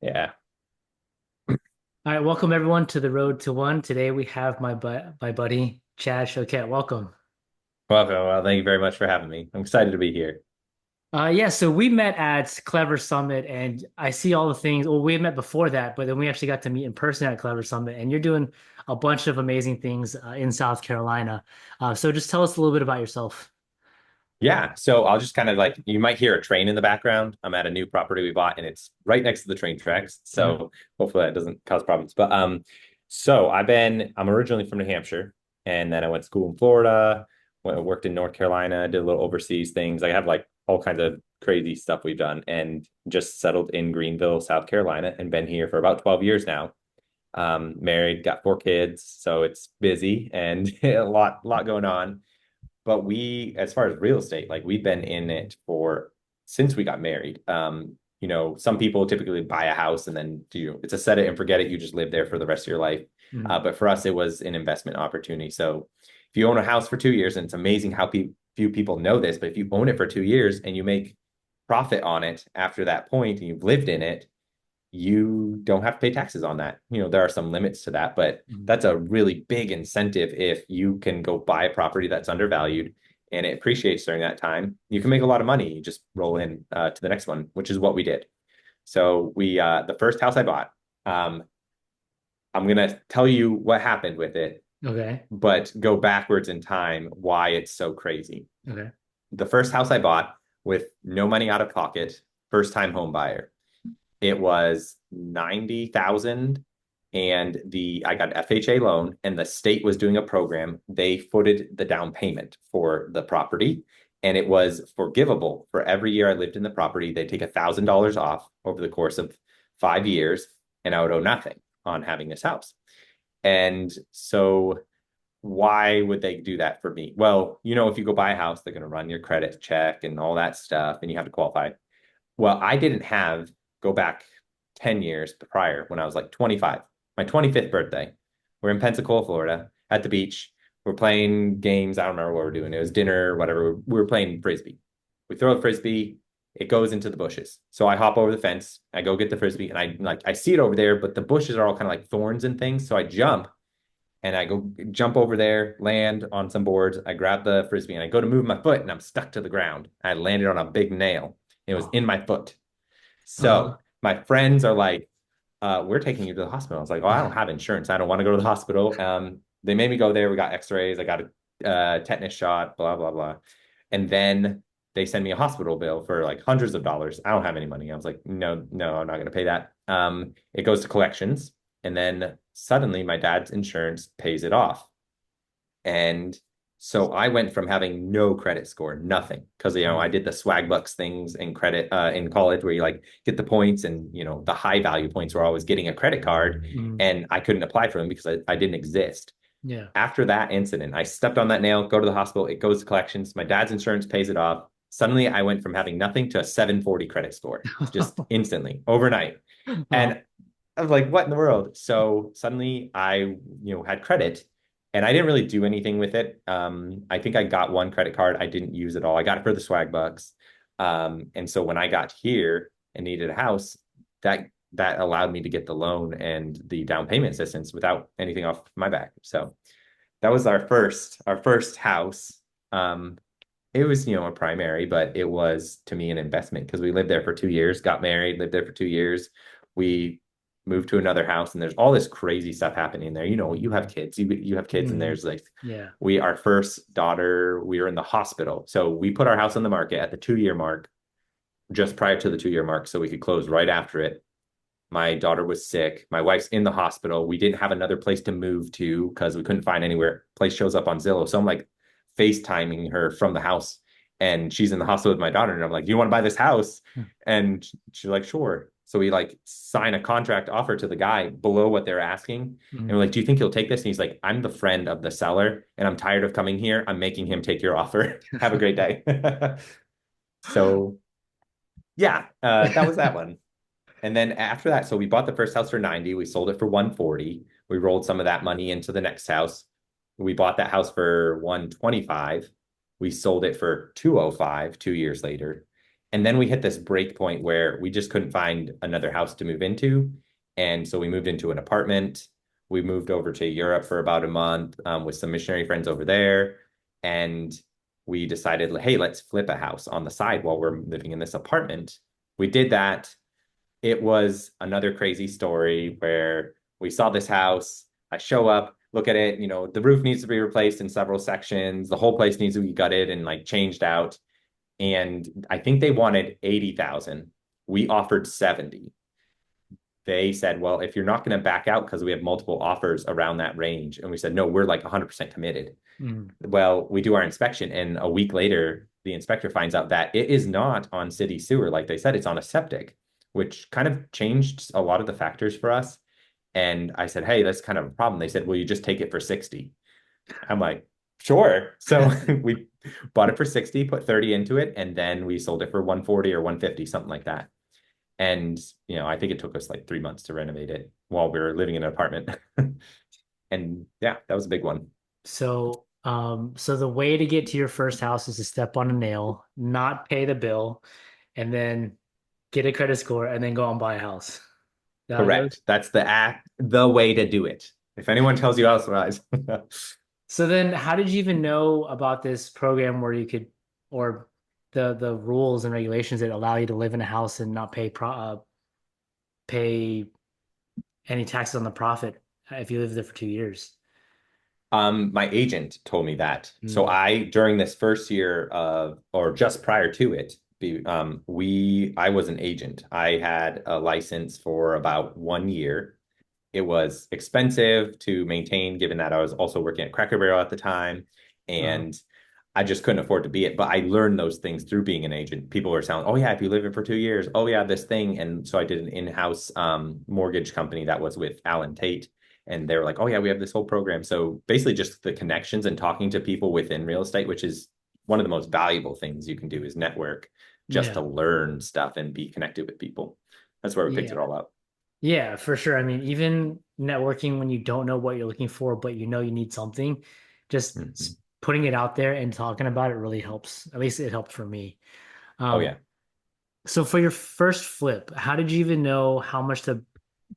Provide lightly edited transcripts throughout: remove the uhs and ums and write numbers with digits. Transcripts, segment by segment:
Yeah. All right, welcome everyone to the Road to One. Today we have my buddy Chad Choquette. Welcome. Well, thank you very much for having me. I'm excited to be here. Yeah, so we met at Clever Summit, and I see all the things. Well, we had met before that, but then we actually got to meet in person at Clever Summit, and you're doing a bunch of amazing things in South Carolina. So just tell us a little bit about yourself. Yeah. So I'll just kind of like, you might hear a train in the background. I'm at a new property we bought and it's right next to the train tracks. Mhm. So hopefully that doesn't cause problems. But I'm originally from New Hampshire and then I went to school in Florida, worked in North Carolina, did a little overseas things. I have like all kinds of crazy stuff we've done and just settled in Greenville, South Carolina, and been here for about 12 years now. Married, got 4 kids, so it's busy and a lot going on. But as far as real estate, like we've been in it for since we got married. Some people typically buy a house and then it's a set it and forget it. You just live there for the rest of your life. Mhm. But for us, it was an investment opportunity. So if you own a house for 2 years, and it's amazing how few people know this, but if you own it for 2 years and you make profit on it after that point and you've lived in it, you don't have to pay taxes on that. There are some limits to that, but Mhm. that's a really big incentive if you can go buy a property that's undervalued and it appreciates during that time. You can make a lot of money. You just roll in to the next one, which is what we did. So the first house I bought, um, I'm gonna tell you what happened with it, Okay. but go backwards in time why it's so crazy. Okay. The first house I bought with no money out of pocket, first time home buyer. It was 90,000 and the I got an FHA loan and the state was doing a program. They footed the down payment for the property and it was forgivable for every year I lived in the property. They take $1,000 off over the course of 5 years and I would owe nothing on having this house. And so why would they do that for me? Well, if you go buy a house, they're going to run your credit check and all that stuff and you have to qualify. Well, I didn't have go back 10 years prior when I was like 25, my 25th birthday. We're in Pensacola, Florida, at the beach. We're playing games. I don't remember what we're doing. It was dinner, whatever. We were playing frisbee. We throw a frisbee, it goes into the bushes. So I hop over the fence, I go get the frisbee, and I see it over there, but the bushes are all kind of like thorns and things. So I jump and I go jump over there, land on some boards. I grab the frisbee and I go to move my foot and I'm stuck to the ground. I landed on a big nail. It was Oh. in my foot. Uh-huh. So my friends are like, we're taking you to the hospital. I was like, oh, I don't have insurance. I don't want to go to the hospital. They made me go there. We got x-rays. I got a tetanus shot, blah, blah, blah. And then they send me a hospital bill for like hundreds of dollars. I don't have any money. I was like, no, no, I'm not going to pay that. It goes to collections. And then suddenly my dad's insurance pays it off. And so I went from having no credit score, nothing, because I Mhm. did the swag bucks things in credit in college where you like get the points and the high value points were always getting a credit card Mhm. and I couldn't apply for them because I didn't exist. Yeah. After that incident, I stepped on that nail, go to the hospital, it goes to collections, my dad's insurance pays it off. Suddenly I went from having nothing to a 740 credit score just instantly overnight. Wow. And I was like, what in the world? So suddenly had credit and I didn't really do anything with it. I think I got one credit card. I didn't use it all. I got it for the swag bucks. And so when I got here and needed a house, that allowed me to get the loan and the down payment assistance without anything off my back. So that was our first house. Um, it was, a primary, but it was to me an investment because we lived there for 2 years, got married, lived there for 2 years. We moved to another house, and there's all this crazy stuff happening there. You have kids, you have kids, and Mhm. there's like Yeah. our first daughter, we were in the hospital. So we put our house on the market at the 2 year mark, just prior to the 2 year mark, so we could close right after it. My daughter was sick. My wife's in the hospital. We didn't have another place to move to because we couldn't find anywhere. Place shows up on Zillow. So I'm like FaceTiming her from the house and she's in the hospital with my daughter. And I'm like, do you want to buy this house? And she's like, sure. So we like sign a contract offer to the guy below what they're asking. And we're Mhm. like, do you think he'll take this? And he's like, I'm the friend of the seller and I'm tired of coming here. I'm making him take your offer. Have a great day. So yeah, that was that one. And then after that, so we bought the first house for 90, we sold it for 140. We rolled some of that money into the next house. We bought that house for 125. We sold it for 205 2 years later. And then we hit this break point where we just couldn't find another house to move into. And so we moved into an apartment. We moved over to Europe for about a month with some missionary friends over there. And we decided, hey, let's flip a house on the side while we're living in this apartment. We did that. It was another crazy story where we saw this house. I show up, look at it, the roof needs to be replaced in several sections. The whole place needs to be gutted and like changed out. And I think they wanted 80,000. We offered 70. They said, well, if you're not going to back out because we have multiple offers around that range. And we said, no, we're like 100% committed. Mm. Well, we do our inspection, and a week later, the inspector finds out that it is not on city sewer. Like they said, it's on a septic, which kind of changed a lot of the factors for us. And I said, hey, that's kind of a problem. They said, well, you just take it for 60. I'm like, sure. So we bought it for 60, put 30 into it, and then we sold it for 140 or 150, something like that. And, I think it took us like 3 months to renovate it while we were living in an apartment. And yeah, that was a big one. So the way to get to your first house is to step on a nail, not pay the bill, and then get a credit score, and then go and buy a house. Is that how it goes? Correct. That's the way to do it. If anyone tells you otherwise. So then, how did you even know about this program where you could, or the rules and regulations that allow you to live in a house and not pay any taxes on the profit if you live there for 2 years? My agent told me that. So Mm. during this first year or just prior to it, I was an agent. I had a license for about 1 year. It was expensive to maintain, given that I was also working at Cracker Barrel at the time, Uh-huh. and I just couldn't afford to be it. But I learned those things through being an agent. People were telling, "Oh yeah, if you live in for 2 years, oh yeah, this thing." And so I did an in-house mortgage company that was with Allen Tate, and they were like, "Oh yeah, we have this whole program." So basically, just the connections and talking to people within real estate, which is one of the most valuable things you can do, is network, just to Yeah. learn stuff and be connected with people. That's where we picked Yeah. it all up. Yeah, for sure. I mean, even networking when you don't know what you're looking for, but you know you need something, just Mhm. putting it out there and talking about it really helps. At least it helped for me. Oh Um, yeah. so for your first flip, how did you even know how much to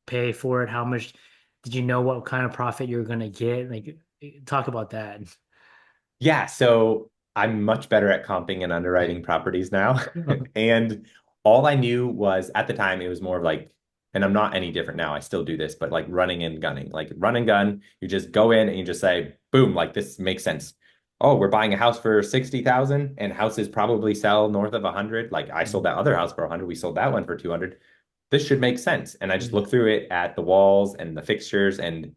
pay for it? How much did you know what kind of profit you were going to get? Like, talk about that. Yeah, so I'm much better at comping and underwriting properties now. Uh-huh. And all I knew was at the time it was more of like, and I'm not any different now. I still do this, but like running and gunning, like run and gun. You just go in and you just say, boom, like this makes sense. Oh, we're buying a house for 60,000 and houses probably sell north of 100. Like I sold that other house for 100. We sold that one for 200. This should make sense. And I just Mm. looked through it at the walls and the fixtures, and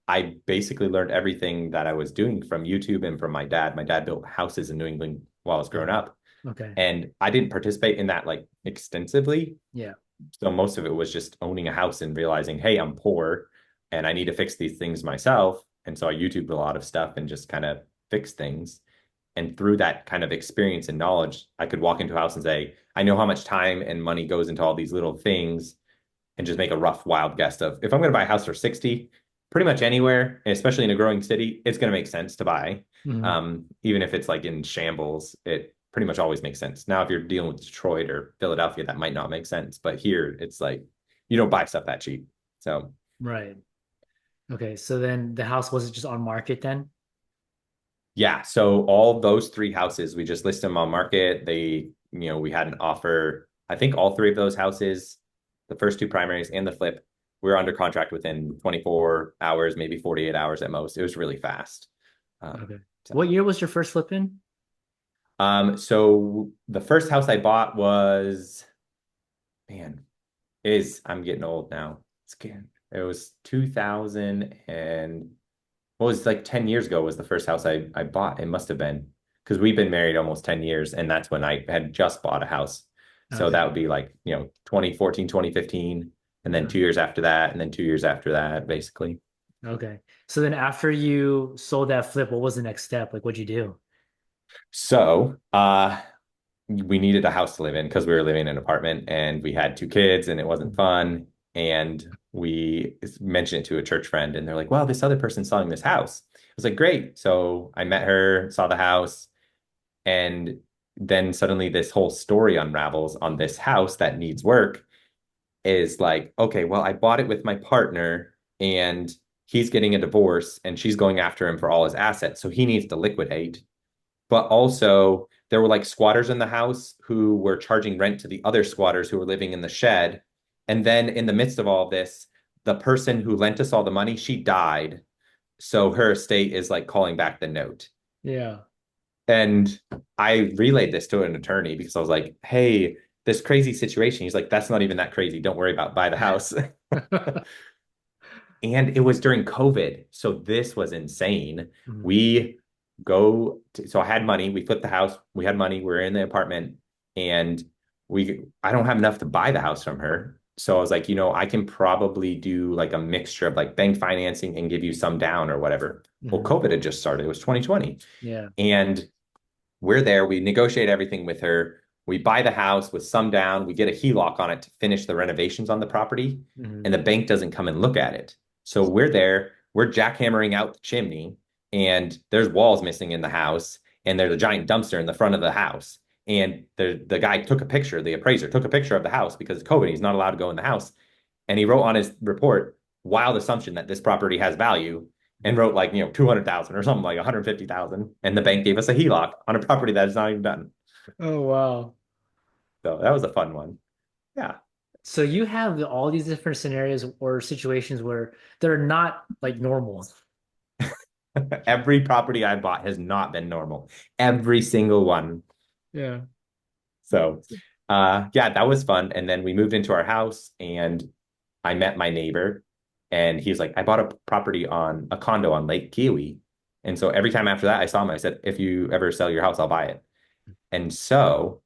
I basically learned everything that I was doing from YouTube and from my dad. My dad built houses in New England while I was growing Oh, up. okay. And I didn't participate in that like extensively. Yeah. So most of it was just owning a house and realizing, hey, I'm poor and I need to fix these things myself. And so I YouTubed a lot of stuff and just kind of fixed things. And through that kind of experience and knowledge, I could walk into a house and say, I know how much time and money goes into all these little things, and just make a rough, wild guess of if I'm going to buy a house for 60, pretty much anywhere, especially in a growing city, it's going to make sense to buy. Mhm. Even if it's like in shambles, it pretty much always makes sense. Now, if you're dealing with Detroit or Philadelphia, that might not make sense. But here, it's like you don't buy stuff that cheap. So, Right. Okay. So then the house was it just on market then? yeah. So, all those three houses, we just list them on market. We had an offer. I think all three of those houses, the first two primaries and the flip, we were under contract within 24 hours, maybe 48 hours at most. It was really fast. Um, Okay. so, What year was your first flip in? so the first house I bought was, man, I'm getting old now. It was 2000 and well, it was like 10 years ago was the first house I bought. It must have been because we've been married almost 10 years, and that's when I had just bought a house. So Okay. that would be like, 2014, 2015, and then Uh, 2 years after that, and then 2 years after that, basically. Okay. So then after you sold that flip, what was the next step? Like what'd you do? So, we needed a house to live in because we were living in an apartment and we had two kids and it wasn't fun. And we mentioned it to a church friend, and they're like, well, this other person's selling this house. I was like, great. So I met her, saw the house, and then suddenly this whole story unravels on this house that needs work is like, okay, well, I bought it with my partner and he's getting a divorce and she's going after him for all his assets. So he needs to liquidate. But also, there were like squatters in the house who were charging rent to the other squatters who were living in the shed. And then in the midst of all of this, the person who lent us all the money, she died. So her estate is like calling back the note. Yeah. And I relayed this to an attorney because I was like, hey, this crazy situation. He's like, that's not even that crazy. Don't worry about buy the house. And it was during COVID. So this was insane. Mhm. We so I had money. We flipped the house. We had money. We were in the apartment and I don't have enough to buy the house from her. So I was like, I can probably do like a mixture of like bank financing and give you some down or whatever. Well, Mhm. COVID had just started. It was 2020. Yeah. And we're there. We negotiate everything with her. We buy the house with some down. We get a HELOC on it to finish the renovations on the property, Mhm. and the bank doesn't come and look at it. So we're there. We're jackhammering out the chimney, and there's walls missing in the house, and there's a giant dumpster in the front of the house. And the guy took a picture. The appraiser took a picture of the house because it's COVID. He's not allowed to go in the house, and he wrote on his report wild assumption that this property has value and wrote like 200,000 or something like 150,000, and the bank gave us a HELOC on a property that is not even done. Oh, wow. So that was a fun one. Yeah. So you have all these different scenarios or situations where they're not like normal. Every property I bought has not been normal. Every single one. Yeah. So yeah, that was fun. And then we moved into our house and I met my neighbor and he was like, I bought a property on a condo on Lake Kiwi. And so every time after that I saw him, I said, if you ever sell your house, I'll buy it. And so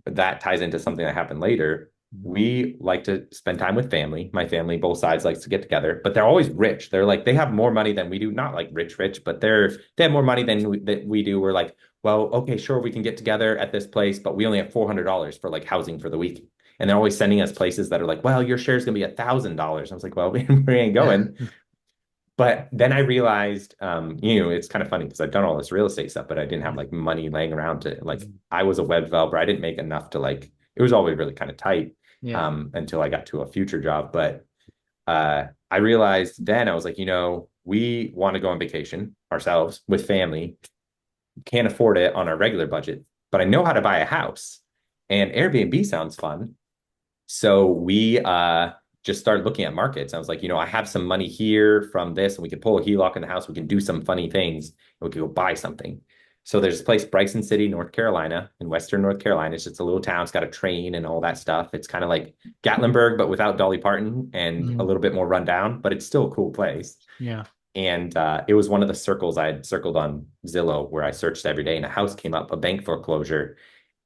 that ties into something that happened later. We like to spend time with family. My family, both sides, likes to get together, but they're always rich. They're like they have more money than we do. Not like rich, but they have more money than that we do. We're like, well, okay, sure, we can get together at this place, but we only have $400 for like housing for the week. And they're always sending us places that are like, well, your share is gonna be $1,000. I was like, well, we ain't going. But then I realized, it's kind of funny because I've done all this real estate stuff, but I didn't have like money laying around to like, I was a web developer. I didn't make enough to like, it was always really kind of tight Yeah. until I got to a future job. But I realized then I was like, we want to go on vacation ourselves with family, can't afford it on our regular budget, but I know how to buy a house and Airbnb sounds fun. So we just started looking at markets. I was like, I have some money here from this, and we could pull a HELOC in the house. We can do some funny things, and we could go buy something. So there's this place, Bryson City, North Carolina, in Western North Carolina. It's just a little town. It's got a train and all that stuff. It's kind of like Gatlinburg, but without Dolly Parton and a Mhm. little bit more rundown, but it's still a cool place. Yeah. And it was one of the circles I had circled on Zillow where I searched every day, and a house came up, a bank foreclosure,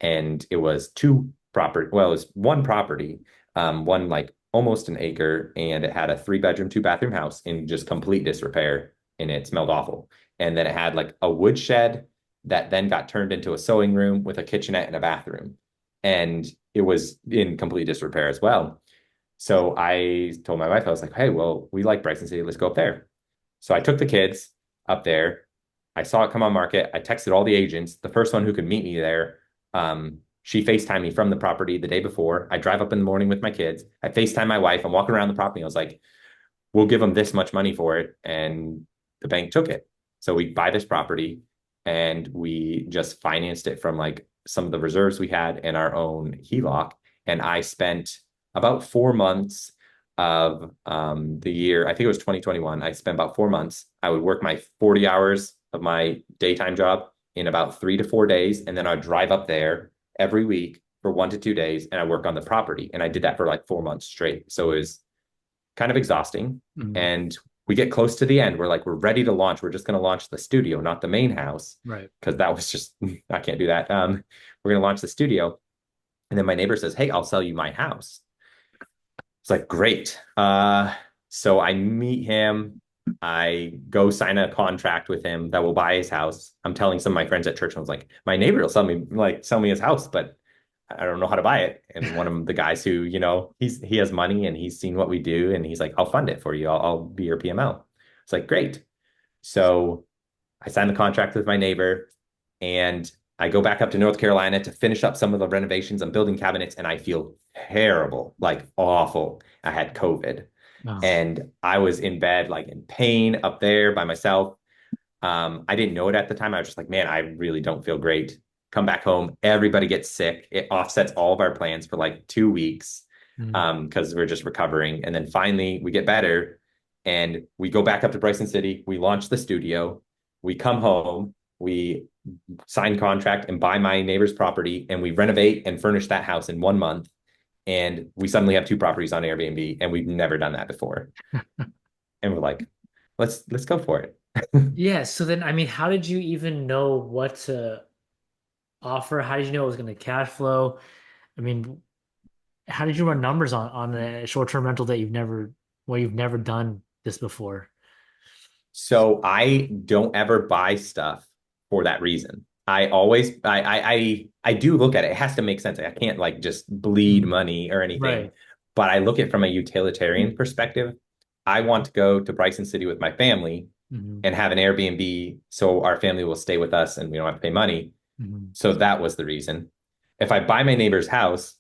and it was two property. Well, it was one property, one like almost an acre, and it had a 3 bedroom, 2 bathroom house in just complete disrepair, and it smelled awful. And then it had like a wood shed that then got turned into a sewing room with a kitchenette and a bathroom, and it was in complete disrepair as well. So I told my wife, I was like, hey, well, we like Bryson City. Let's go up there. So I took the kids up there. I saw it come on market. I texted all the agents. The first one who could meet me there, she FaceTimed me from the property the day before. I drive up in the morning with my kids. I FaceTime my wife. I'm walking around the property. I was like, we'll give them this much money for it. And the bank took it. So we buy this property and we just financed it from like some of the reserves we had in our own HELOC. And I spent about 4 months of the year, I think it was 2021. I spent about 4 months. I would work my 40 hours of my daytime job in about 3 to 4 days. And then I'd drive up there every week for 1 to 2 days and I work on the property. And I did that for like 4 months straight. So it was kind of exhausting. Mhm. And we get close to the end. We're like, we're ready to launch. We're just going to launch the studio, not the main house, Right. because that was just, I can't do that. We're going to launch the studio. And then my neighbor says, hey, I'll sell you my house. It's like, great. So I meet him. I go sign a contract with him that will buy his house. I'm telling some of my friends at church, I was like, my neighbor will sell me his house, but I don't know how to buy it. And one of the guys who, he has money and he's seen what we do, and he's like, I'll fund it for you. I'll be your PML. It's like, great. So I signed the contract with my neighbor, and I go back up to North Carolina to finish up some of the renovations. I'm building cabinets and I feel terrible, like awful. I had COVID Oh. and I was in bed, like in pain up there by myself. I didn't know it at the time. I was just like, man, I really don't feel great. Come back home, everybody gets sick. It offsets all of our plans for like 2 weeks Mm. because we're just recovering. And then finally we get better and we go back up to Bryson City. We launch the studio. We come home. We sign contract and buy my neighbor's property and we renovate and furnish that house in 1 month. And we suddenly have two properties on Airbnb and we've never done that before. And we're like, let's go for it. Yeah, so then I mean, how did you even know what to offer? How did you know it was going to cash flow? I mean, how did you run numbers on a short-term rental that you've never done this before? So I don't ever buy stuff for that reason. I always I do look at it. It has to make sense. I can't like just bleed Mhm. money or anything. Right. But I look at it from a utilitarian perspective. I want to go to Bryson City with my family Hmm. and have an Airbnb so our family will stay with us and we don't have to pay money. Hmm. So that was the reason. If I buy my neighbor's house,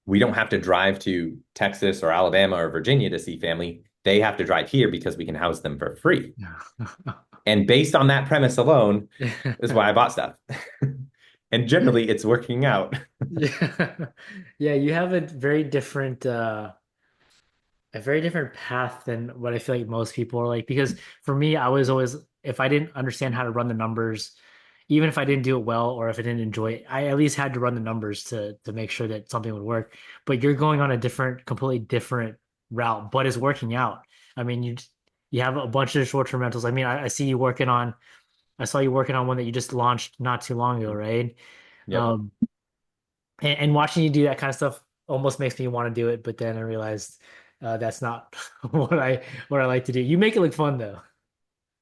we don't have to drive to Texas or Alabama or Virginia to see family. They have to drive here because we can house them for free. And based on that premise alone is why I bought stuff. And generally it's working out. Yeah. Yeah, you have a very different path than what I feel like most people are like. Because for me, I was always, if I didn't understand how to run the numbers, even if I didn't do it well or if I didn't enjoy it, I at least had to run the numbers to make sure that something would work. But you're going on a completely different route, but it's working out. I mean, you have a bunch of short-term rentals. I mean, I saw you working on one that you just launched not too long ago, right? Yep. Um, and watching you do that kind of stuff almost makes me want to do it, but then I realized that's not what I like to do. You make it look fun though.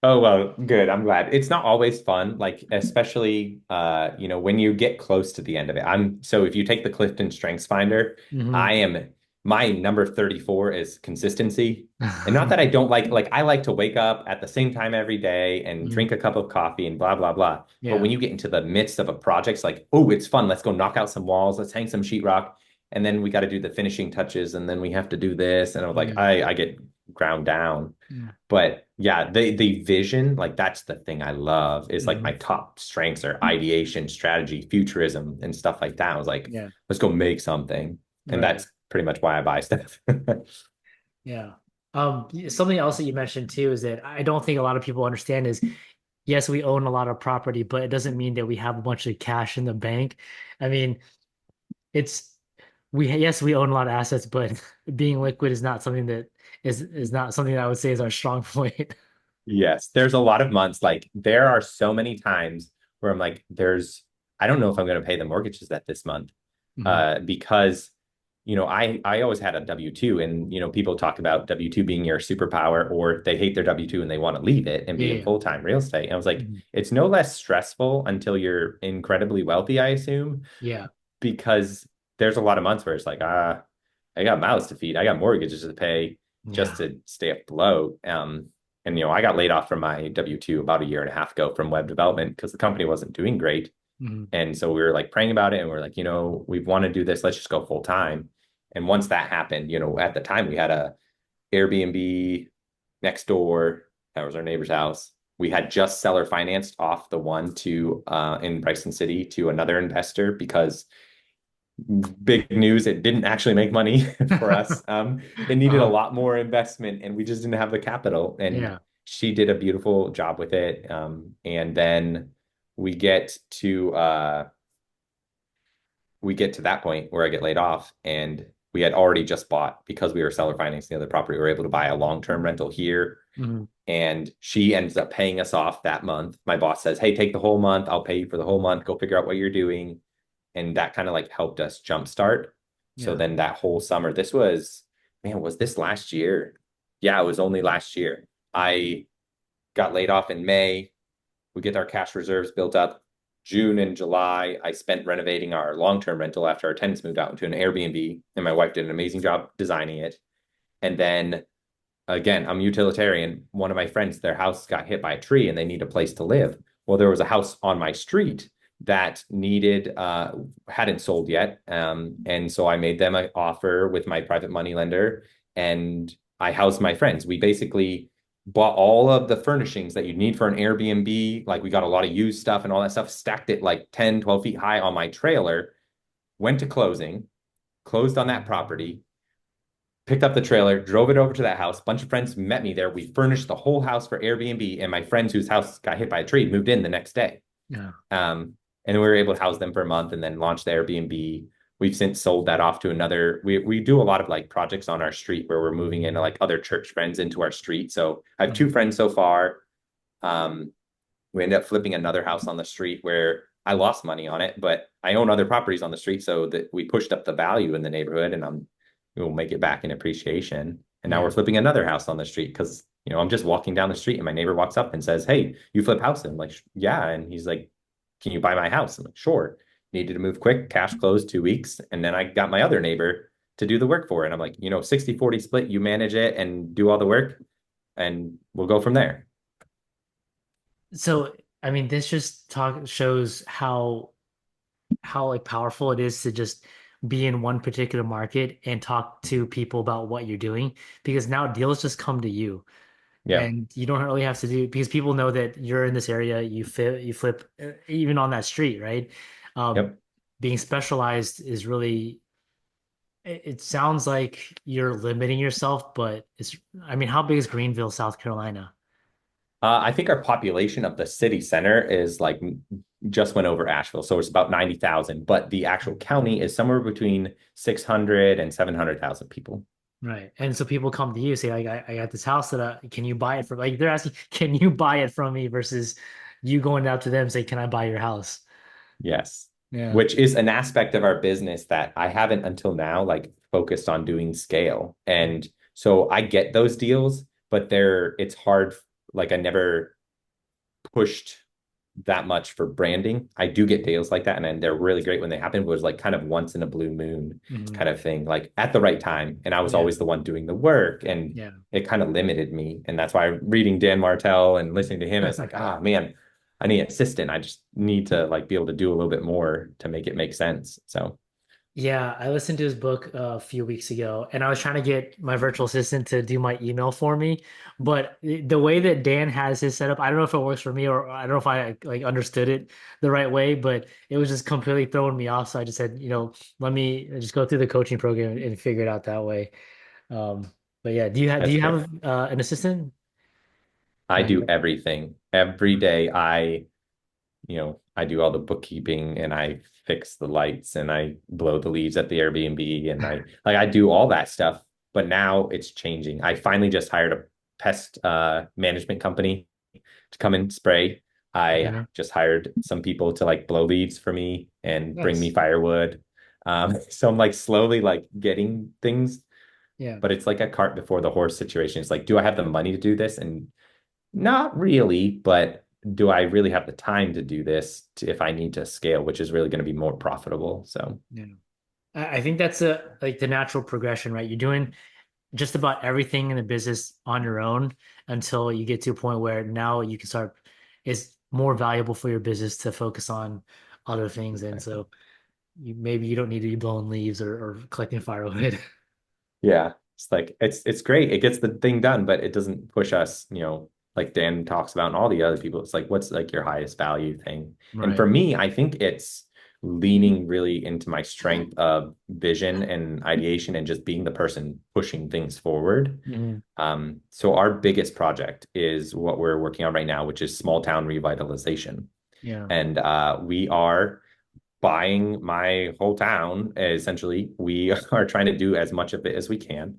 Oh, well, good. I'm glad. It's not always fun, like especially when you get close to the end of it. So if you take the Clifton Strengths Finder, Hmm. I am my number 34 is consistency. And not that I don't like I like to wake up at the same time every day and Hmm. drink a cup of coffee and blah blah blah. But Yeah. when you get into the midst of a project, it's like, oh, it's fun. Let's go knock out some walls, let's hang some sheetrock, and then we got to do the finishing touches, and then we have to do this. And I was like, Yeah. I get ground down. Yeah. But yeah, the vision, like that's the thing I love is like my Hmm. top strengths are ideation, strategy, futurism, and stuff like that. I was like, Yeah. let's go make something. And Right. that's pretty much why I buy stuff. Yeah. Something else that you mentioned too is that I don't think a lot of people understand is yes, we own a lot of property, but it doesn't mean that we have a bunch of cash in the bank. I mean, it's yes, we own a lot of assets, but being liquid is not something that is not something that I would say is our strong point. Yes, there's a lot of months. Like there are so many times where I'm like, I don't know if I'm going to pay the mortgages that this month, Mhm. because I always had a W-2, and people talk about W-2 being your superpower, or they hate their W-2 and they want to leave it and be in Yeah. full-time real estate. And I was like, Mhm. it's no less stressful until you're incredibly wealthy, I assume, Yeah. because there's a lot of months where it's like, I got mouths to feed, I got mortgages to pay just Yeah. to stay afloat. And I got laid off from my W-2 about a year and a half ago from web development because the company wasn't doing great. Mhm. And so we were like praying about it and we're like, we want to do this, let's just go full time. And once that happened, at the time we had a Airbnb next door. That was our neighbor's house. We had just seller financed off the one to in Bryson City to another investor because big news, it didn't actually make money for us. It needed a Uh-huh. lot more investment and we just didn't have the capital. And Yeah. she did a beautiful job with it. And then we get to uh, we get to that point where I get laid off, and we had already just bought because we were seller financing the other property. We were able to buy a long-term rental here, Mhm. and she ends up paying us off that month. My boss says, "Hey, take the whole month. I'll pay you for the whole month. Go figure out what you're doing." And that kind of like helped us jumpstart. So Yeah. then that whole summer, was this last year? Yeah, it was only last year. I got laid off in May. We get our cash reserves built up. June and July, I spent renovating our long-term rental after our tenants moved out into an Airbnb, and my wife did an amazing job designing it. And then again, I'm utilitarian. One of my friends, their house got hit by a tree and they need a place to live. Well, there was a house on my street that needed hadn't sold yet. And so I made them an offer with my private money lender, and I housed my friends. We basically bought all of the furnishings that you need for an Airbnb. Like we got a lot of used stuff and all that stuff, stacked it like 10, 12 feet high on my trailer, went to closing, closed on that property, picked up the trailer, drove it over to that house. A bunch of friends met me there. We furnished the whole house for Airbnb, and my friends whose house got hit by a tree moved in the next day. Yeah. And we were able to house them for a month and then launch the Airbnb. We've since sold that off to another. We do a lot of like projects on our street where we're moving into like other church friends into our street. So I have two friends so far. Um, we ended up flipping another house on the street where I lost money on it, but I own other properties on the street, so that we pushed up the value in the neighborhood, and we'll make it back in appreciation. And now we're Yeah. flipping another house on the street because I'm just walking down the street and my neighbor walks up and says, "Hey, you flip houses?" I'm like, "Yeah," and he's like, "Can you buy my house?" I'm like, "Sure." Needed to move quick, cash closed 2 weeks, and then I got my other neighbor to do the work for it. And I'm like, 60-40 split, you manage it and do all the work, and we'll go from there. So, I mean, this just talk shows how like powerful it is to just be in one particular market and talk to people about what you're doing because now deals just come to you Yeah. and you don't really have to do because people know that you're in this area, you flip even on that street, right? Um, Yep. being specialized is really it sounds like you're limiting yourself, but I mean, how big is Greenville, South Carolina? I think our population of the city center is like just went over Asheville, so it's about 90,000, but the actual county is somewhere between 600 and 700,000 people. Right. And so people come to you say, like, I got this house that can you buy it for like they're asking, can you buy it from me versus you going out to them and say, can I buy your house? Yes. Yeah. Which is an aspect of our business that I haven't until now like focused on doing scale. And so I get those deals, but it's hard. Like I never pushed that much for branding. I do get deals like that, and then they're really great when they happen. But it was like kind of once in a blue moon Hmm. kind of thing, like at the right time. And I was Yeah. always the one doing the work, and Yeah. it kind of limited me. And that's why reading Dan Martell and listening to him, it's like, ah, man, I need an assistant. I just need to like be able to do a little bit more to make it make sense. So Yeah, I listened to his book a few weeks ago, and I was trying to get my virtual assistant to do my email for me. But the way that Dan has his setup, I don't know if it works for me or I don't know if I like understood it the right way, but it was just completely throwing me off. So I just said, let me just go through the coaching program and figure it out that way. But yeah, do that's you great. have an assistant? I Like, do everything every day. I do all the bookkeeping, and I fix the lights, and I blow the leaves at the Airbnb, and I do all that stuff. But now it's changing. I finally just hired a pest management company to come and spray. I okay, just hired some people to like blow leaves for me and bring me nice. firewood. So I'm like slowly like getting things, Yeah, but it's like a cart before the horse situation. It's like, do I have the money to do this? And not really, but do I really have the time to do this if I need to scale, which is really going to be more profitable? So yeah. I think that's like the natural progression, right? You're doing just about everything in the business on your own until you get to a point where now you can start it's more valuable for your business to focus on other things. And exactly. so maybe you don't need to be blowing leaves or collecting firewood. Yeah, it's like it's great. It gets the thing done, but it doesn't push us, like Dan talks about and all the other people. It's like, what's like your highest value thing? And for Right. me, I think it's leaning really into my strength of vision and ideation and just being the person pushing things forward. Hmm. So our biggest project is what we're working on right now, which is small town revitalization. Yeah. And we are buying my whole town. Essentially, we are trying to do as much of it as we can.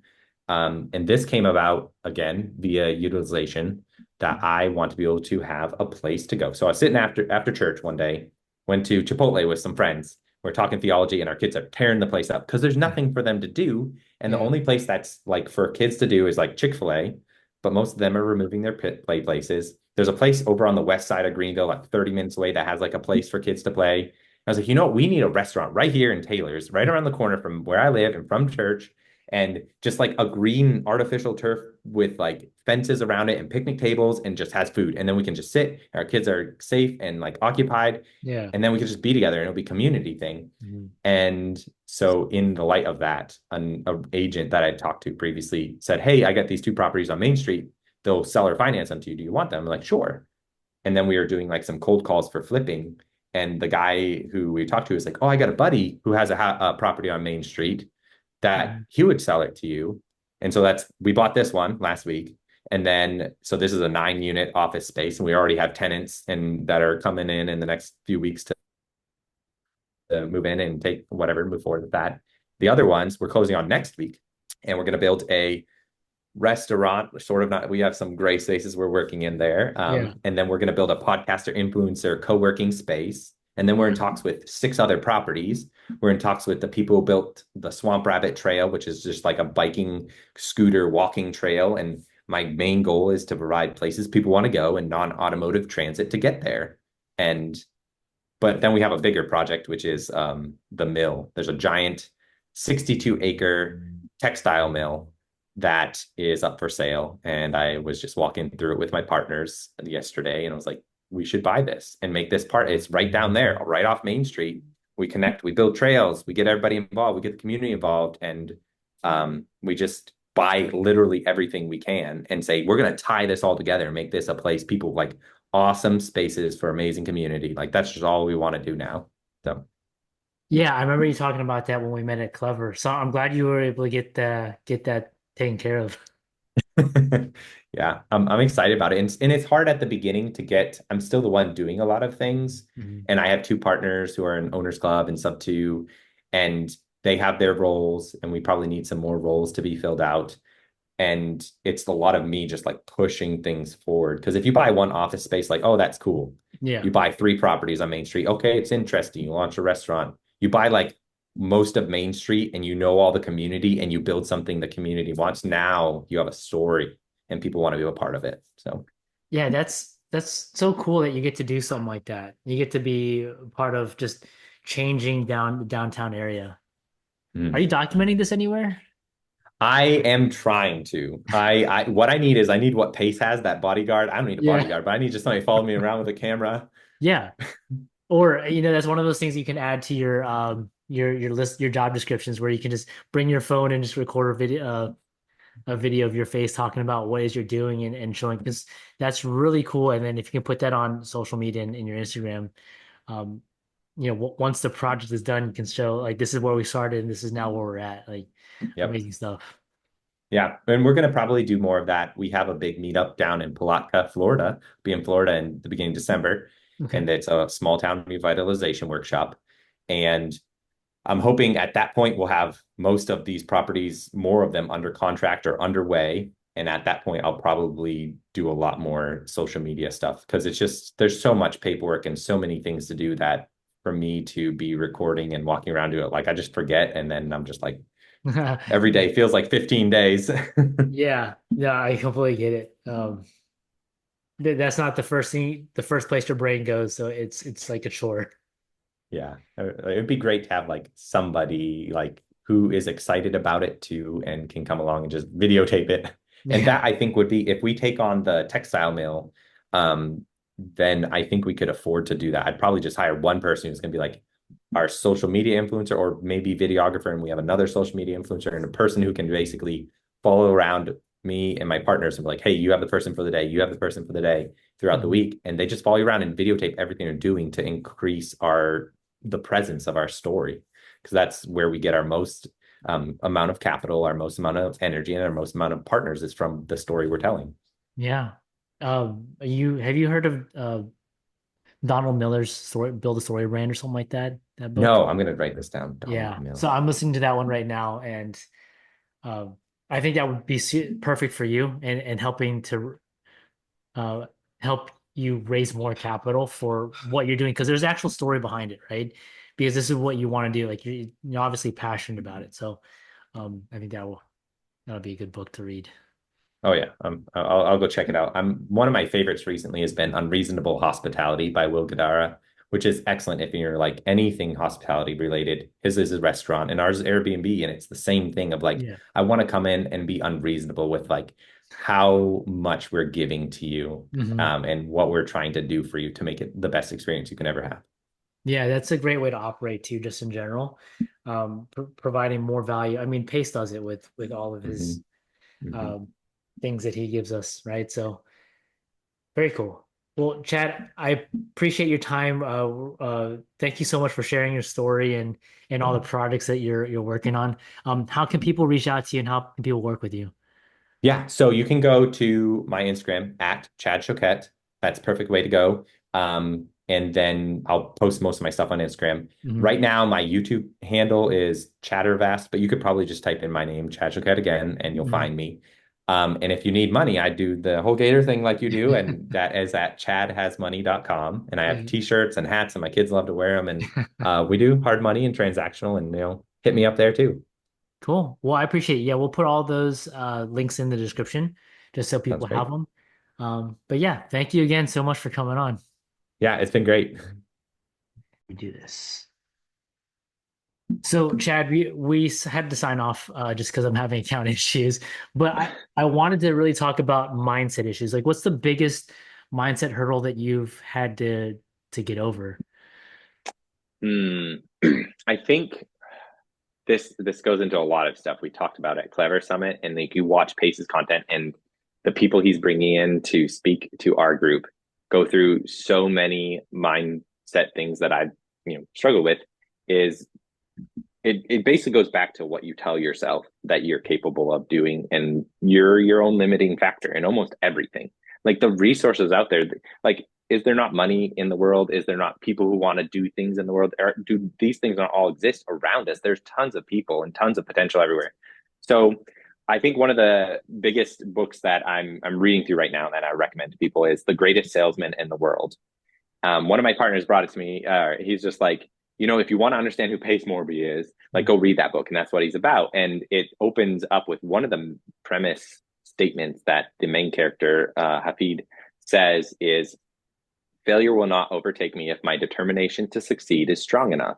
And this came about again via utilization that I want to be able to have a place to go. So I was sitting after church one day, went to Chipotle with some friends. We're talking theology, and our kids are tearing the place up because there's nothing for them to do. And the Yeah. only place that's like for kids to do is like Chick-fil-A, but most of them are removing their pit play places. There's a place over on the west side of Greenville, like 30 minutes away, that has like a place for kids to play. I was like, we need a restaurant right here in Taylor's, right around the corner from where I live and from church. and just like a green artificial turf with like fences around it and picnic tables and just has food. And then we can just sit, our kids are safe and like occupied, Yeah. and then we can just be together and it'll be community thing. Mhm. And so in the light of that, an agent that I talked to previously said, "Hey, I got these two properties on Main Street. They'll sell or finance them to you. Do you want them?" I'm like, "Sure." And then we were doing like some cold calls for flipping. And the guy who we talked to is like, "Oh, I got a buddy who has a property on Main Street that Mhm. he would sell it to you." And so we bought this one last week. And then, so this is a 9 unit office space, and we already have tenants and that are coming in the next few weeks to move in and take whatever, move forward with that. The other ones we're closing on next week, and we're going to build a restaurant, sort of not, we have some gray spaces we're working in there. Yeah. And then we're going to build a podcaster influencer co-working space. And then we're in talks with 6 other properties. We're in talks with the people who built the Swamp Rabbit Trail, which is just like a biking, scooter, walking trail. And my main goal is to provide places people want to go and non-automotive transit to get there. And but then we have a bigger project, which is the mill. There's a giant 62-acre textile mill that is up for sale. And I was just walking through it with my partners yesterday, and I was like, we should buy this and make this part. It's right down there, right off Main Street. We connect, we build trails, we get everybody involved, we get the community involved, and we just buy literally everything we can and say, we're going to tie this all together and make this a place people like, awesome spaces for amazing community. Like that's just all we want to do now. So Yeah, I remember you talking about that when we met at Clever. So I'm glad you were able to get that taken care of. yeah, I'm excited about it. And it's hard at the beginning to get, I'm still the one doing a lot of things. Mhm. And I have two partners who are in owners club and sub two, and they have their roles, and we probably need some more roles to be filled out. And it's a lot of me just like pushing things forward. Because if you buy one office space, like, oh, that's cool. Yeah. You buy 3 properties on Main Street. Okay, it's interesting. You launch a restaurant. You buy like most of Main Street and you know all the community and you build something the community wants. Now you have a story and people want to be a part of it. So, Yeah, that's so cool that you get to do something like that. You get to be part of just changing down the downtown area. Are you mm. documenting this anywhere? I am trying to. What I need is I need what Pace has, that bodyguard. I don't need a Yeah. bodyguard, but I need just somebody following me around with a camera. Yeah. Or that's one of those things you can add to your list, your job descriptions, where you can just bring your phone and just record a video of your face talking about what it is you're doing and showing, because that's really cool. And then if you can put that on social media and in your Instagram, um, once the project is done, you can show like this is where we started and this is now where we're at. Like Yep. amazing stuff. Yeah, and we're going to probably do more of that. We have a big meetup down in Palatka, Florida. Be in Florida in the beginning of December, Okay. and it's a small town revitalization workshop. And I'm hoping at that point we'll have most of these properties, more of them under contract or underway. And at that point, I'll probably do a lot more social media stuff because it's just there's so much paperwork and so many things to do that for me to be recording and walking around to it, like I just forget, and then I'm just like every day feels like 15 days. Yeah, yeah, I completely get it. That's not the first place your brain goes, so it's like a chore. Yeah, it'd be great to have like somebody like who is excited about it too and can come along and just videotape it. And Yeah. that I think would be if we take on the textile mill, then I think we could afford to do that. I'd probably just hire one person who's going to be like our social media influencer or maybe videographer, and we have another social media influencer and a person who can basically follow around me and my partners and be like, hey, you have the person for the day, you have the person for the day throughout the Mhm. week, and they just follow you around and videotape everything they're doing to increase our the presence of our story, because that's where we get our most amount of capital, our most amount of energy, and our most amount of partners is from the story we're telling. Yeah. You have you heard of Donald Miller's story, Build a Story Brand or something like that? That book? No, I'm going to write this down. Donald Yeah. So Miller. I'm listening to that one right now, and um, I think that would be perfect for you and helping to uh, help you raise more capital for what you're doing because there's actual story behind it, right? Because this is what you want to do. Like you're obviously passionate about it. So I think that'll be a good book to read. Oh yeah, I'll go check it out. One of my favorites recently has been Unreasonable Hospitality by Will Guidara, which is excellent if you're like anything hospitality related. His is a restaurant and ours is Airbnb. And it's the same thing of like, Yeah. I want to come in and be unreasonable with like how much we're giving to you, Hmm. and what we're trying to do for you to make it the best experience you can ever have. Yeah, that's a great way to operate too, just in general. Providing more value. I mean, Pace does it with all of his Hmm. Hmm. um, things that he gives us, right? So very cool. Well, Chad, I appreciate your time. Thank you so much for sharing your story and all the Yeah. projects that you're working on. How can people reach out to you and how can people work with you? Yeah, so you can go to my Instagram at Chad Choquette. That's a perfect way to go. And then I'll post most of my stuff on Instagram. Hmm. Right now, my YouTube handle is Chattervast, but you could probably just type in my name, Chad Choquette, again, and you'll Hmm. find me. And if you need money, I do the whole Gator thing like you do, and that is at chadhasmoney.com. And I have Yeah. t-shirts and hats, and my kids love to wear them. And we do hard money and transactional, and hit me up there too. Cool. Well, I appreciate it. Yeah, we'll put all those links in the description just so Sounds people have great. them. But yeah, thank you again so much for coming on. Yeah, it's been great. We do this. So, Chad, we had to sign off just because I'm having account issues. But I wanted to really talk about mindset issues. Like, what's the biggest mindset hurdle that you've had to get over? Hmm. I think this goes into a lot of stuff we talked about at Clever Summit, and like you watch Pace's content and the people he's bringing in to speak to our group go through so many mindset things that I've struggled with. Is it basically goes back to what you tell yourself that you're capable of doing, and you're your own limiting factor in almost everything. Like the resources out there, like is there not money in the world? Is there not people who want to do things in the world? Do these things not all exist around us? There's tons of people and tons of potential everywhere. So I think one of the biggest books that I'm reading through right now that I recommend to people is The Greatest Salesman in the World. One of my partners brought it to me. He's just like, if you want to understand who Pace Morby is, like go read that book, and that's what he's about. And it opens up with one of the premise statements that the main character Hafid says is, "Failure will not overtake me if my determination to succeed is strong enough."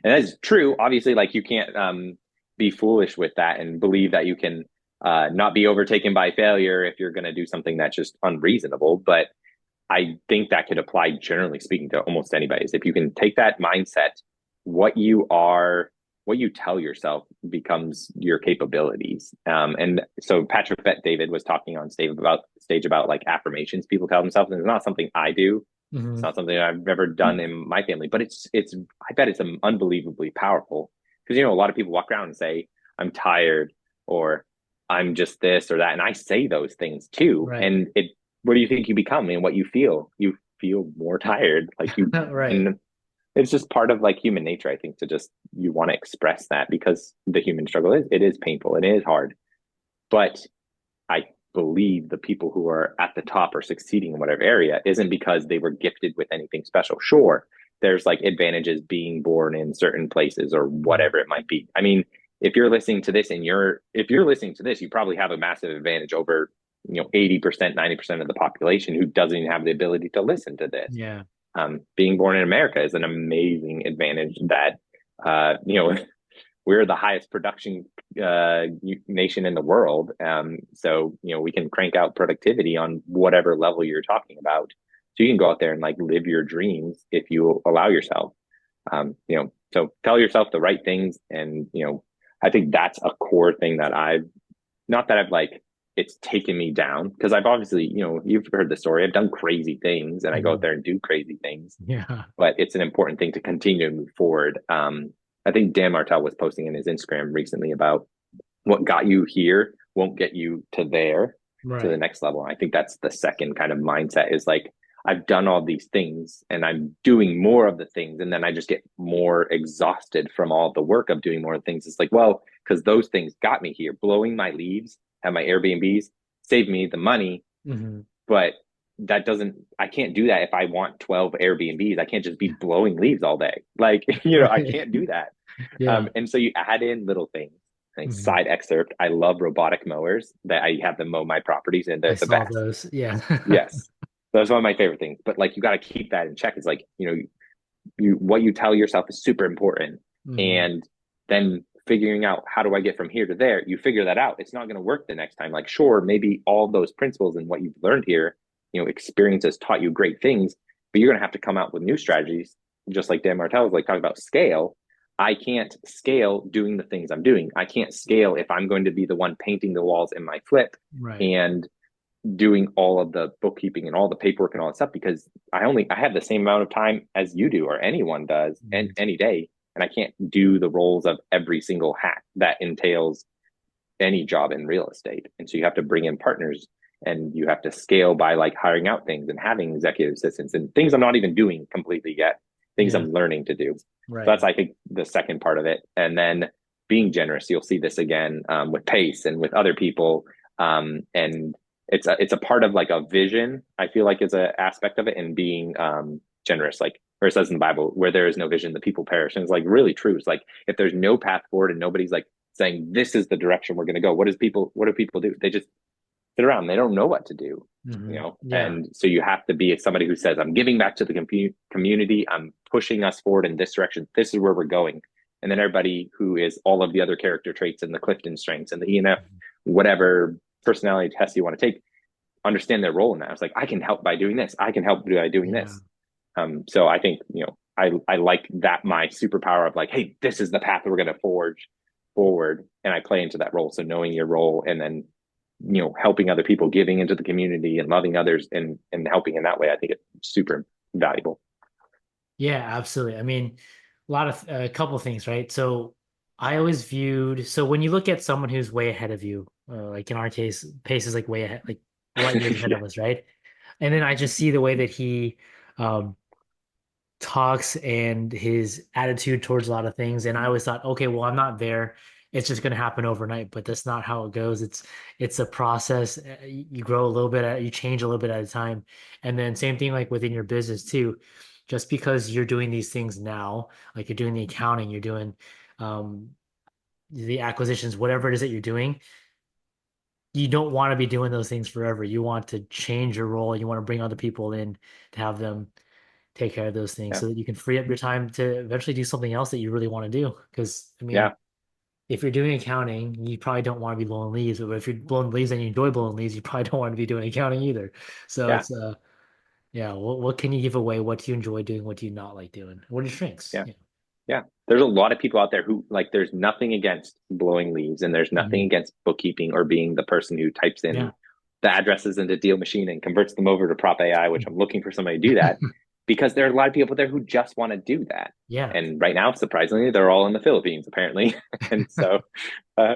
And that's true. Obviously, like you can't be foolish with that and believe that you can not be overtaken by failure if you're going to do something that's just unreasonable. But I think that could apply, generally speaking, to almost anybody. Is if you can take that mindset, what you are, what you tell yourself becomes your capabilities. And so Patrick Bet David was talking on stage about like affirmations people tell themselves, and it's not something I do. It's Hmm. not something I've ever done in my family, but it's I bet it's unbelievably powerful because a lot of people walk around and say I'm tired or I'm just this or that, and I say those things too, Right. and it what do you think you become and what you feel? You feel more tired. Right. And it's just part of like human nature, I think, to just, you want to express that because the human struggle it is painful. It is hard. But I believe the people who are at the top or succeeding in whatever area isn't because they were gifted with anything special. Sure, there's like advantages being born in certain places or Mhm. whatever it might be. I mean, if you're listening to this, you probably have a massive advantage over 80%, 90% of the population who doesn't even have the ability to listen to this. Yeah. Being born in America is an amazing advantage that we're the highest production nation in the world. So we can crank out productivity on whatever level you're talking about. So you can go out there and like live your dreams if you allow yourself. So tell yourself the right things, and I think that's a core thing that I've not that I've like it's taken me down because I've obviously you've heard the story. I've done crazy things, and I go out Mhm. there and do crazy things, Yeah. but it's an important thing to continue to move forward. I think Dan Martell was posting in his Instagram recently about what got you here won't get you to there, to the Right. next level. I think that's the second kind of mindset is like, I've done all these things and I'm doing more of the things. And then I just get more exhausted from all the work of doing more things. It's like, well, because those things got me here. Blowing my leaves at my Airbnbs saved me the money, Hmm. but I can't do that if I want 12 Airbnbs. I can't just be blowing leaves all day. Like, I Right. can't do that. Yeah. And so you add in little things. Like Hmm. side excerpt, I love robotic mowers that I have them mow my properties, and I they're the saw best. those. Yeah. Yes. That's one of my favorite things. But like you got to keep that in check. It's like, what you tell yourself is super important. Hmm. And then figuring out how do I get from here to there, you figure that out. It's not going to work the next time. Like, sure, maybe all those principles and what you've learned here, experience has taught you great things, but you're going to have to come out with new strategies. Just like Dan Martell is like talking about scale. I can't scale doing the things I'm doing. I can't scale if I'm going to be the one painting the walls in my flip Right. and doing all of the bookkeeping and all the paperwork and all that stuff, because I have the same amount of time as you do or anyone does and Mhm. any day, and I can't do the roles of every single hat that entails any job in real estate. And so you have to bring in partners, and you have to scale by like hiring out things and having executive assistants and things I'm not even doing completely yet, things Yeah. I'm learning to do. So Right. that's, I think, the second part of it. And then being generous, you'll see this again with Pace and with other people. And it's a part of like a vision, I feel like, is an aspect of it, and being generous, like where it says in the Bible, where there is no vision, the people perish. And it's like really true. It's like if there's no path forward and nobody's like saying this is the direction we're going to go, what do people do? They just sit around, they don't know what to do, Yeah. and so you have to be somebody who says, I'm giving back to the community, I'm pushing us forward in this direction, this is where we're going. And then everybody who is all of the other character traits and the Clifton strengths and the ENF, whatever personality test you want to take, understand their role in that. It's like, I can help by doing this, I can help by doing Yeah. this. So I think, I like that my superpower of like, hey, this is the path we're going to forge forward, and I play into that role. So knowing your role, and then helping other people, giving into the community and loving others, and helping in that way, I think it's super valuable. Yeah, absolutely. I mean, a couple of things, right? So I always viewed, so when you look at someone who's way ahead of you, like in our case, Pace is like way ahead, like light years ahead Yeah, of us, right? And then I just see the way that he um talks and his attitude towards a lot of things. And I always thought, okay, well, I'm not there. It's just going to happen overnight, but that's not how it goes. It's a process. You grow a little bit, you change a little bit at a time. And then same thing like within your business too. Just because you're doing these things now, like you're doing the accounting, you're doing um, the acquisitions, whatever it is that you're doing, you don't want to be doing those things forever. You want to change your role. You want to bring other people in to have them take care of those things yeah, so that you can free up your time to eventually do something else that you really want to do. Because, I mean, yeah, if you're doing accounting, you probably don't want to be blowing leaves. But if you're blowing leaves and you enjoy blowing leaves, you probably don't want to be doing accounting either. So yeah, it's, yeah, what can you give away? What do you enjoy doing? What do you not like doing? What are your strengths? yeah. Yeah. Yeah. There's a lot of people out there who, like, there's nothing against blowing leaves, and there's nothing Mhm. against bookkeeping or being the person who types Yeah. in the addresses into Deal Machine and converts them over to Prop AI, which I'm looking for somebody to do that, because there are a lot of people there who just want to do that. Yeah. And right now, surprisingly, they're all in the Philippines, apparently. And so,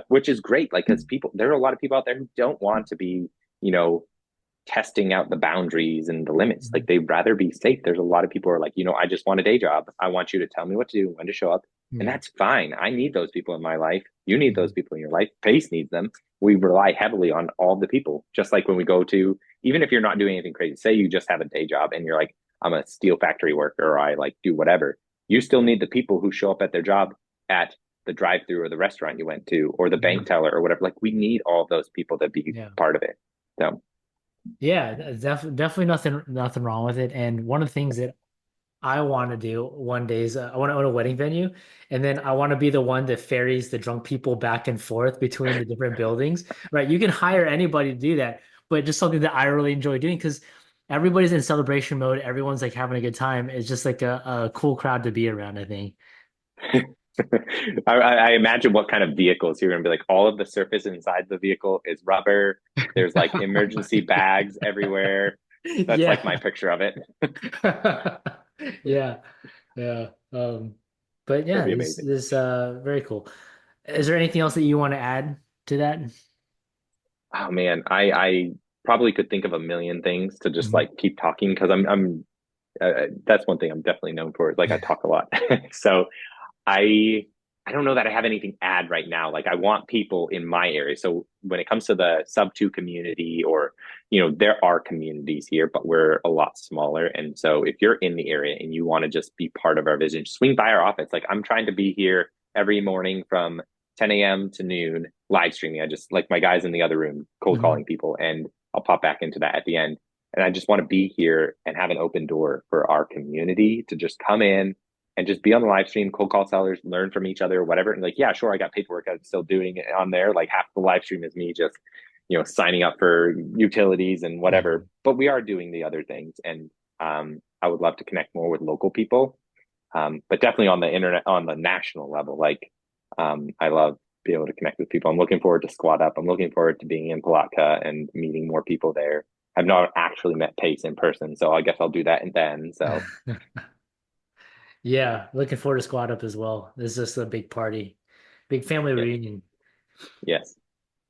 which is great. Like, because there are a lot of people out there who don't want to be, you know, testing out the boundaries and the limits. Like, Mhm. they'd rather be safe. There's a lot of people who are like, I just want a day job. I want you to tell me what to do, when to show up. And Yeah. that's fine. I need those people in my life. You need those Mhm. people in your life. Pace needs them. We rely heavily on all the people. Just like when we go to, even if you're not doing anything crazy, say you just have a day job and you're like, I'm a steel factory worker, or I like do whatever. You still need the people who show up at their job at the drive through or the restaurant you went to or the Yeah. bank teller or whatever. Like, we need all of those people to be Yeah. part of it. So Yeah. Definitely nothing wrong with it. And one of the things that I want to do one day is I want to own a wedding venue, and then I want to be the one that ferries the drunk people back and forth between the different buildings. Right? You can hire anybody to do that, but just something that I really enjoy doing because everybody's in celebration mode. Everyone's like having a good time. It's just like a cool crowd to be around, I think. I imagine what kind of vehicles you're going to be like. All of the surface inside the vehicle is rubber. There's like emergency bags everywhere. That's like my Yeah. picture of it. Yeah. Yeah. But That'd yeah, be this amazing. this very cool. Is there anything else that you want to add to that? Oh man, I probably could think of a million things to just Mhm. like keep talking, because I'm that's one thing I'm definitely known for, is like I talk a lot. So I I don't know that I have anything to add right now. Like, I want people in my area. So when it comes to the sub two community, or there are communities here, but we're a lot smaller. And so if you're in the area and you want to just be part of our vision, swing by our office. Like, I'm trying to be here every morning from 10 a.m. to noon, live streaming. I just, like, my guys in the other room cold calling Mhm. people, and I'll pop back into that at the end. And I just want to be here and have an open door for our community to just come in and just be on the live stream, cold call sellers, learn from each other, whatever. And like, yeah, sure, I got paperwork. I'm still doing it on there. Like half the live stream is me just, signing up for utilities and Yeah. whatever. But we are doing the other things. And I would love to connect more with local people. But definitely on the internet, on the national level, like I love being able to connect with people. I'm looking forward to Squad Up. I'm looking forward to being in Palatka and meeting more people there. I've not actually met Pace in person, so I guess I'll do that and then. So Yeah, looking forward to Squad Up as well. This is just a big party, big family yeah, reunion. yes,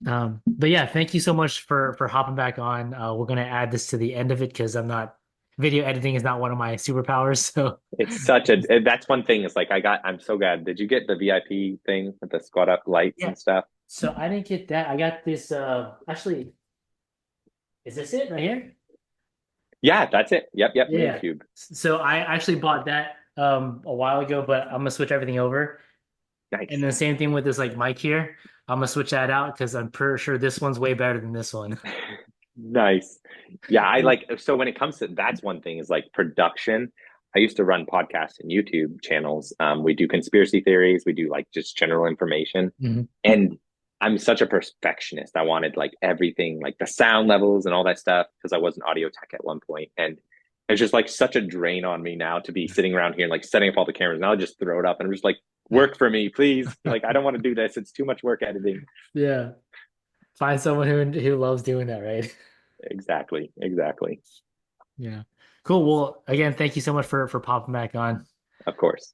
But yeah, thank you so much for hopping back on. We're gonna add this to the end of it because I'm not video editing is not one of my superpowers. So it's such a. That's one thing. Is like I'm so glad. Did you get the VIP thing with the Squad Up lights yeah, and stuff? so I didn't get that. I got this. Actually, is this it right here? Yeah, that's it. Yep, Moon Yeah. Cube. So I actually bought that a while ago, but I'm gonna switch everything over. And Nice. the same thing with this like mic here. I'm gonna switch that out because I'm pretty sure this one's way better than this one. Nice. Yeah, I like so when it comes to that's one thing is like production. I used to run podcasts and YouTube channels. We do conspiracy theories, we do like just general information. Mhm. And I'm such a perfectionist. I wanted like everything, like the sound levels and all that stuff, because I was an audio tech at one point. And it's just like such a drain on me now to be sitting around here and like setting up all the cameras. Now I just throw it up and I'm just like, work for me, please. Like I don't want to do this. It's too much work editing. Yeah. Find someone who loves doing that, right? Exactly. Yeah. Cool. Well, again, thank you so much for popping back on. Of course.